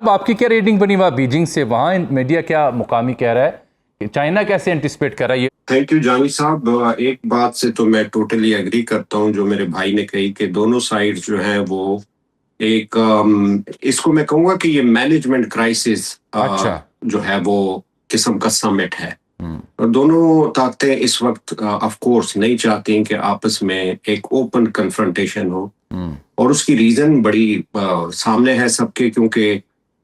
अब आपकी क्या रेटिंग बनी वहाँ बीजिंग से? वहाँ मीडिया क्या मुकामी कह रहा है कि चाइना कैसे एंटिसिपेट कर रहा है ये? थैंक यू जानी साहब। एक बात से तो मैं टोटली एग्री करता हूँ जो मेरे भाई ने कही कि दोनों साइड जो है वो एक इसको मैं कहूँगा कि ये मैनेजमेंट क्राइसिस अच्छा। जो है वो किस्म का समिट है। हम्म। और दोनों ताकतें इस वक्त ऑफ कोर्स नहीं चाहती कि आपस में एक ओपन कन्फ्रंटेशन हो। हम्म। और उसकी रीजन बड़ी सामने है सबके, क्योंकि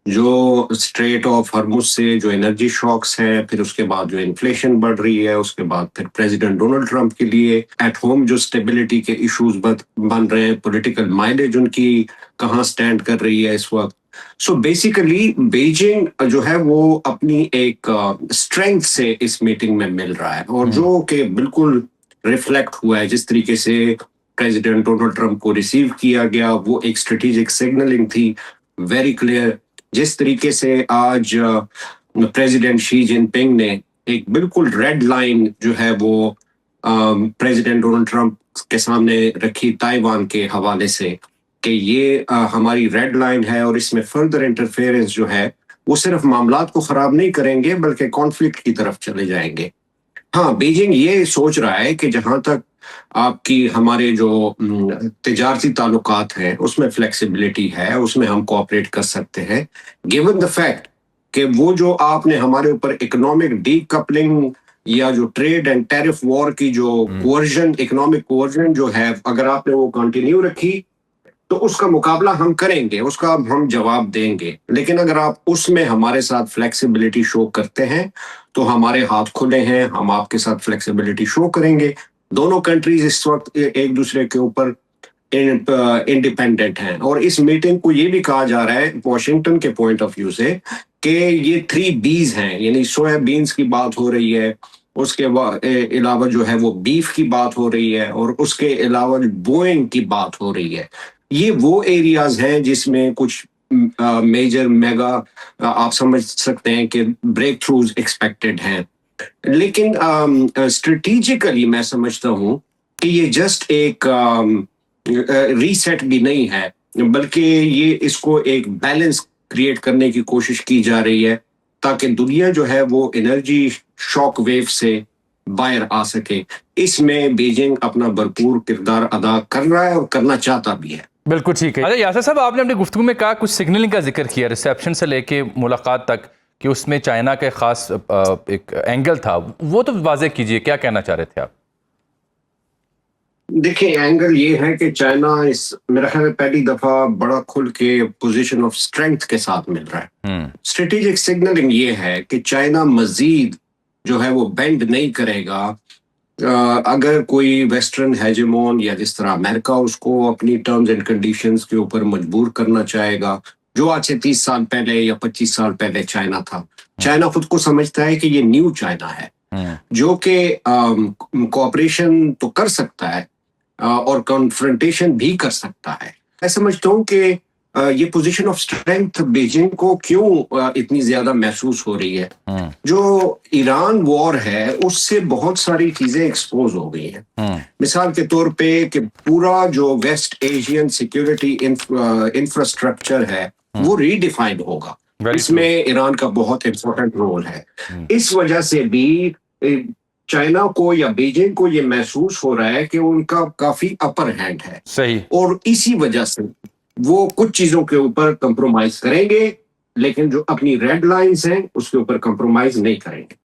जो स्ट्रेट ऑफ हॉर्मुज से जो एनर्जी शॉक्स हैं, फिर उसके बाद जो इन्फ्लेशन बढ़ रही है, उसके बाद फिर प्रेसिडेंट डोनाल्ड ट्रंप के लिए एट होम जो स्टेबिलिटी के इश्यूज बन रहे हैं, पॉलिटिकल माइलेज उनकी कहाँ स्टैंड कर रही है इस वक्त। सो बेसिकली बीजिंग जो है वो अपनी एक स्ट्रेंथ से इस मीटिंग में मिल रहा है, और जो कि बिल्कुल रिफ्लेक्ट हुआ है जिस तरीके से प्रेसिडेंट डोनाल्ड ट्रंप को रिसीव किया गया, वो एक स्ट्रेटेजिक सिग्नलिंग थी, वेरी क्लियर। जिस तरीके से आज प्रेसिडेंट शी जिनपिंग ने एक बिल्कुल रेड लाइन जो है वो प्रेसिडेंट डोनाल्ड ट्रंप के सामने रखी ताइवान के हवाले से, कि ये हमारी रेड लाइन है और इसमें फर्दर इंटरफेरेंस जो है वो सिर्फ मामलात को खराब नहीं करेंगे बल्कि कॉन्फ्लिक्ट की तरफ चले जाएंगे। हाँ, बीजिंग ये सोच रहा है कि जहां तक आपकी हमारे जो तिजारती ताल्लुकात हैं उसमें फ्लेक्सिबिलिटी है, उसमें हम कोऑपरेट कर सकते हैं, गिवन द फैक्ट कि वो जो आपने हमारे ऊपर इकोनॉमिक डीकपलिंग या जो ट्रेड एंड टैरिफ वॉर की जो कोवर्जन, इकोनॉमिक कोवर्जन जो है, अगर आपने वो कंटिन्यू रखी तो उसका मुकाबला हम करेंगे, उसका हम जवाब देंगे। लेकिन अगर आप उसमें हमारे साथ फ्लेक्सिबिलिटी शो करते हैं तो हमारे हाथ खुले हैं, हम आपके साथ फ्लेक्सिबिलिटी शो करेंगे। दोनों कंट्रीज इस वक्त एक दूसरे के ऊपर इंडिपेंडेंट हैं, और इस मीटिंग को ये भी कहा जा रहा है वॉशिंगटन के पॉइंट ऑफ व्यू से कि ये 3 B's हैं, यानी सोयाबीन्स की बात हो रही है, उसके अलावा जो है वो बीफ की बात हो रही है, और उसके अलावा बोइंग की बात हो रही है। ये वो एरियाज हैं जिसमें कुछ मेजर मेगा आप समझ सकते हैं कि ब्रेक थ्रूज एक्सपेक्टेड हैं। लेकिन स्ट्रेटेजिकली मैं समझता हूं कि ये जस्ट एक रीसेट भी नहीं है, बल्कि ये इसको एक बैलेंस क्रिएट करने की कोशिश की जा रही है ताकि दुनिया जो है वो एनर्जी शॉक वेव से बाहर आ सके। इसमें बीजिंग अपना भरपूर किरदार अदा कर रहा है और करना चाहता भी है। बिल्कुल ठीक है। अच्छा यासर साहब, आपने अपनी गुफ्तगू में कहा कुछ सिग्नलिंग का जिक्र किया रिसेप्शन से लेके मुलाकात तक कि उसमें चाइना का खास एक एंगल था, वो तो वाज़ेह कीजिए, क्या कहना चाह रहे थे आप? देखिए, एंगल ये है कि चाइना इस मेरा ख्याल है पहली दफा बड़ा खुल के पोजीशन ऑफ स्ट्रेंथ के साथ मिल रहा है। स्ट्रेटेजिक सिग्नलिंग ये है कि चाइना मजीद जो है वो बेंड नहीं करेगा अगर कोई वेस्टर्न हेजेमोन या जिस तरह अमेरिका उसको अपनी टर्म्स एंड कंडीशंस के ऊपर मजबूर करना चाहेगा, जो आज से 30 साल पहले या 25 साल पहले चाइना था। चाइना खुद को समझता है कि ये न्यू चाइना है, जो कि कोऑपरेशन तो कर सकता है और कॉन्फ्रंटेशन भी कर सकता है। मैं समझता हूँ कि ये पोजीशन ऑफ स्ट्रेंथ बीजिंग को क्यों इतनी ज्यादा महसूस हो रही है। जो ईरान वॉर है उससे बहुत सारी चीजें एक्सपोज हो गई हैं। मिसाल के तौर पे कि पूरा जो वेस्ट एशियन सिक्योरिटी इंफ्रास्ट्रक्चर है वो रीडिफाइंड होगा, इसमें ईरान का बहुत इंपॉर्टेंट रोल है। इस वजह से भी चाइना को या बीजिंग को ये महसूस हो रहा है कि उनका काफी अपर हैंड है। सही। और इसी वजह से वो कुछ चीजों के ऊपर कंप्रोमाइज करेंगे, लेकिन जो अपनी रेड लाइंस हैं उसके ऊपर कंप्रोमाइज नहीं करेंगे।